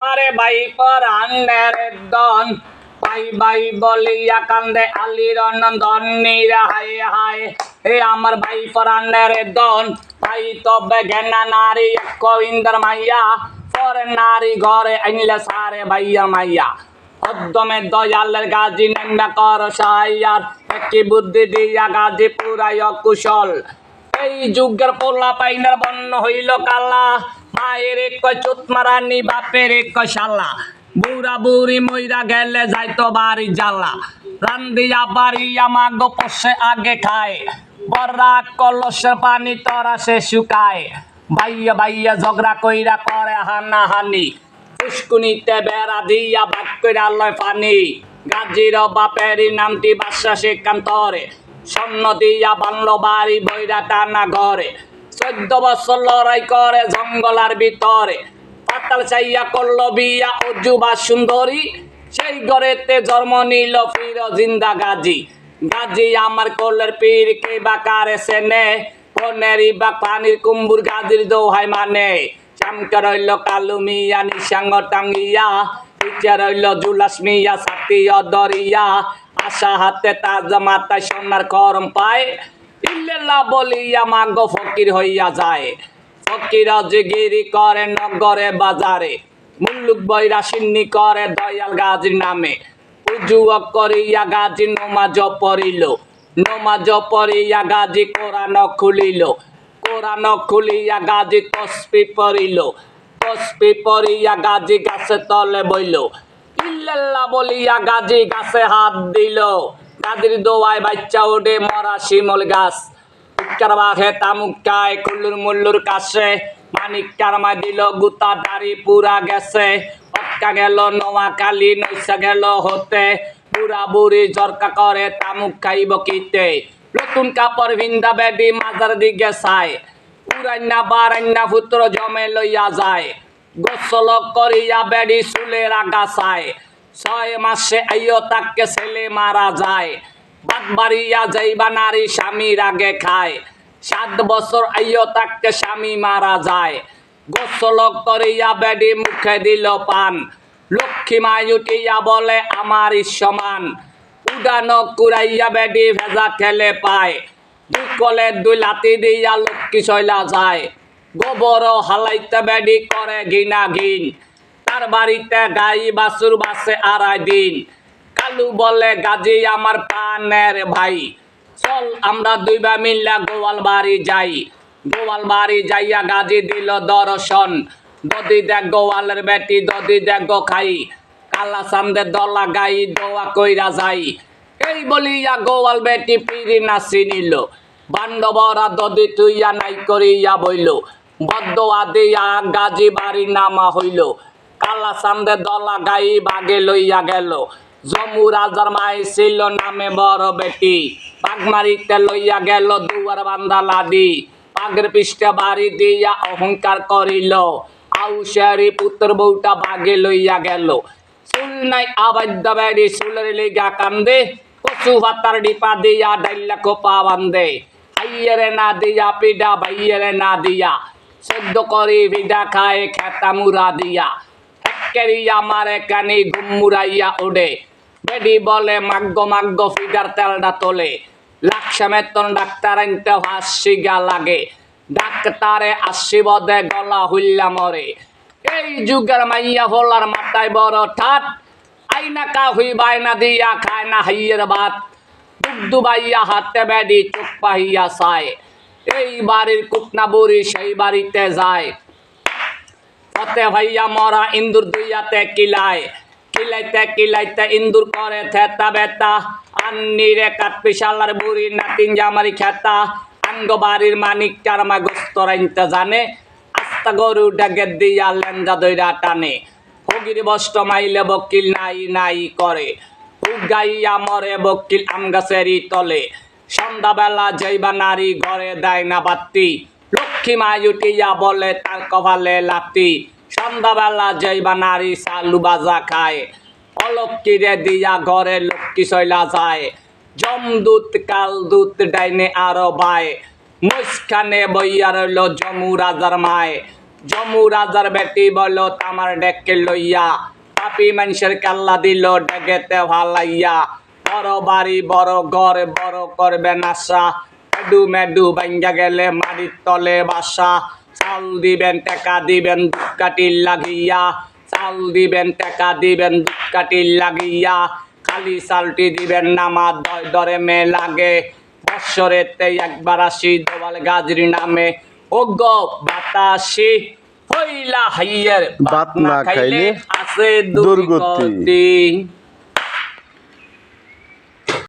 আমারে ভাই পরাণের দন ভাই ভাই বলিয়া কান্দে আলীর নন্দন নীরা হায় হায় হে আমার ভাই পরাণের দন ভাই তবে ঘেনা নারী গোবিন্দর মাইয়া পরে নারী ঘরে আইনলে সারে ভাইয়া মাইয়া অদ্দমে দয়ালের গাজী নেমা কর সাইয়ার একই বুদ্ধি দিয়া গাজী পুরাই অকুশল এই যুগের পোলা পাইনার বন্য হইল কালা মায়ের কয় চুত মারানি বাপের কয় শালা বুড়া বুড়ি মইরা গেলে যাইতো বাড়ি জ্বালা রান্দিয়া বাড়িয়া মাগো পশে আগে খায় বর্রা কলসের পানি তরা সে শুকায় ভাইয়া ভাইয়া ঝগড়া কইরা করে হানা হানি পুষ্কুনিতে বেড়া দিয়া বাক কইরা লয় পানি গাজীর বাপেরই নামটি বাদশা সেকান্তরে স্বর্ণ দিয়া বানলো বাড়ি বইরা টানা ঘরে 14 বছর লড়াই করে জঙ্গলার ভিতরে পাতাল চাইয়া করলো বিয়া অজুবা সুন্দরী সেই ঘরেতে জন্ম নিল পীর জিন্দা গাজী গাজী আমার কোলের পীর কে বা কারে সেনে পনেরি বা পানির কুম্বুর গাজীর দোহাই মানে চামকা রইল কালু মিয়া নিশাঙ্গ টাঙ্গিয়া পিচা রইল জুলাস মিয়া সাথী দরিয়া আশা হাতে তাজা মাথায় সোনার করম পায় ইল্লাল্লাহ বলিয়া মাগো ফকির হইয়া যায় ফকির জিগিরি করে নগরে বাজারে মুল্লুক বইরা সিন্নি করে দয়াল গাজীর নামে উজুও করিয়া গাজী নমাজ পড়িয়া গাজী কোরআন খুলিয়া গাজী তসবি পড়িয়া গাজী গাছে তলে বইল ইল্লাল্লাহ বলিয়া গাজী গাছে হাত দিল গাজীর দোয়ায় বাচ্চা ওঠে মরা শিমল গাছ উৎকার বাঘে তামুকায় কুল্লুর মুল্লুর কাছে মানিক কারমা দিল গুতা দাড়ি পুরা গেছে অটকা গেল নোয়াখালী নৈশা গেল হতে বুড়া বুড়ি জরকা করে তামুক খাইব কিতে নতুন কাপড় ভিন্দা বেডি মাজার দিকে চায় উড়াইনা বারাইনা পুত্র জমে লইয়া যায় গোসল করিয়া বেডি চুলের আগা চায় 6 মাসে আইও তাকে ছেলে মারা যায় বাদ বাড়িয়া যাইবা নারী স্বামীর আগে খায় 7 বছর আইও তাকে স্বামী মারা যায় গোসল করিয়া বেডি মুখে দিল পান লক্ষ্মী মাই উঠিয়া বলে আমারই সমান উডানো কুড়াইয়া বেডি ভেজা ঠেলে পায় দুই কলে 2 লাতি দিয়া লক্ষ্মী শৈলা যায় গোবর হালাইতে বেডি করে ঘিনা ঘিন তার বাড়িতে গাই বাছুর বাসে 2.5 দিন কালু বলে গাজী আমার প্রাণের ভাই চল আমরা 2 ভাই মিল্লা গোয়াল বাড়ি যাই গোয়াল বাড়ি যাইয়া গাজী দিল দর্শন দদি দেখ গোয়ালের বেটি দদি দেখ গো খাই কালা সামদে দলা গাই দোয়া কইরা যাই এই বলিয়া গোয়াল বেটি পিড়ি নাচি নিল বান্ধবরা দদি তুইয়া নাই করিয়া বইল বদোয়া দিয়া গাজী বাড়ি নামা হইল কালা সামদে দলা গাই বাগে লইয়া গেল জমু রাজার মাই ছিল নামে বড় বেটি বাগমারিতে লইয়া গেল দুয়ার বান্ধা লাদি পাগের পৃষ্ঠে বাড়ি দিয়া অহংকার করিল আউশারি পুত্র বউটা বাগে লইয়া গেল চুল নাই আবাদ্য বেড়ি চুলের লিগা কান্দে কচু ভাতার ডিপা দিয়া ডাইলা কোপা বান্ধে হাইয়েরে না দিয়া পিডা ভাইয়েরে না দিয়া সেদ্ধ করি ভিডা খায় খেতা মুরা দিয়া একেরিয়া মারে কানি গুমুরাইয়া ওডে বেডি বলে মাগ্য ফিডার তেলডা তোলে লাখা বেতন ডাক্তার আনতে হাসিগা লাগে ডাক্তারে 80 বদে গলা হুল্লা মরে এই যুগের মাইয়া ভোলার মাথায় বড় ঠাট আইনা কা হুই বাইনা দিয়া খায় না হাইয়ের ভাত দুবাইয়া হাতে বেডি চোখ পাহিয়া চায় এই বাড়ির কুটনা বুড়ি সেই বাড়িতে যায় পথে ভাইয়া মরা ইন্দুর দুইয়াতে কিলাইতে ইন্দুর করে থেতা বেতা আন্নি রে কাট পিশালার বুড়ি নাতিন জামারি খেতা আঙ্গ বাড়ির মানিক কারমা গোস্ত রাইনতে জানে আস্তা গরু ডাকে দিয়া লেন্দা দইরা টানে ফকির বষ্ট মাইলে বকিল নাই করে উগাইয়া মরে বকিল আম গাছেরই তলে সন্ধ্যাবেলা যাইবা নারী ঘরে দেয় না বাতি লক্ষ্মী মাই উঠিয়া বলে তার কপালে লাতি সন্ধ্যাবেলা যাইবা নারী চালু বাজা খায় অলক্ষ্মীরে দিয়া ঘরে লক্ষ্মী শৈলা যায় জমদূত কালদূত ডাইনে আরো ভাই মুসখানে বইয়া রইল জমু রাজার মায় জমু রাজার বেটি বলো তামার ডেকে লইয়া পাপি মানুষের কাল্লা দিল ডেকেতে ভালাইয়া বড় বাড়ি বড় ঘর বড় করবে নাশা মেডু মেডু ভাঙ্গা গেলে মাটির তলে বাসা চাল দিবেন টাকা দিবেন দুঃখাটি লাগিয়া চাল দিবেন টাকা দিবেন দুঃখাটি লাগিয়া খালি চালটি দিবেন নামা দরে মে লাগে বৎসরেতে একবার আসি দোয়াল গাজরি নামে ও গো বাতাসি হইলা হাইয়ের ভাত না খাইলে আছে দুর্গতি। দুর্গতি।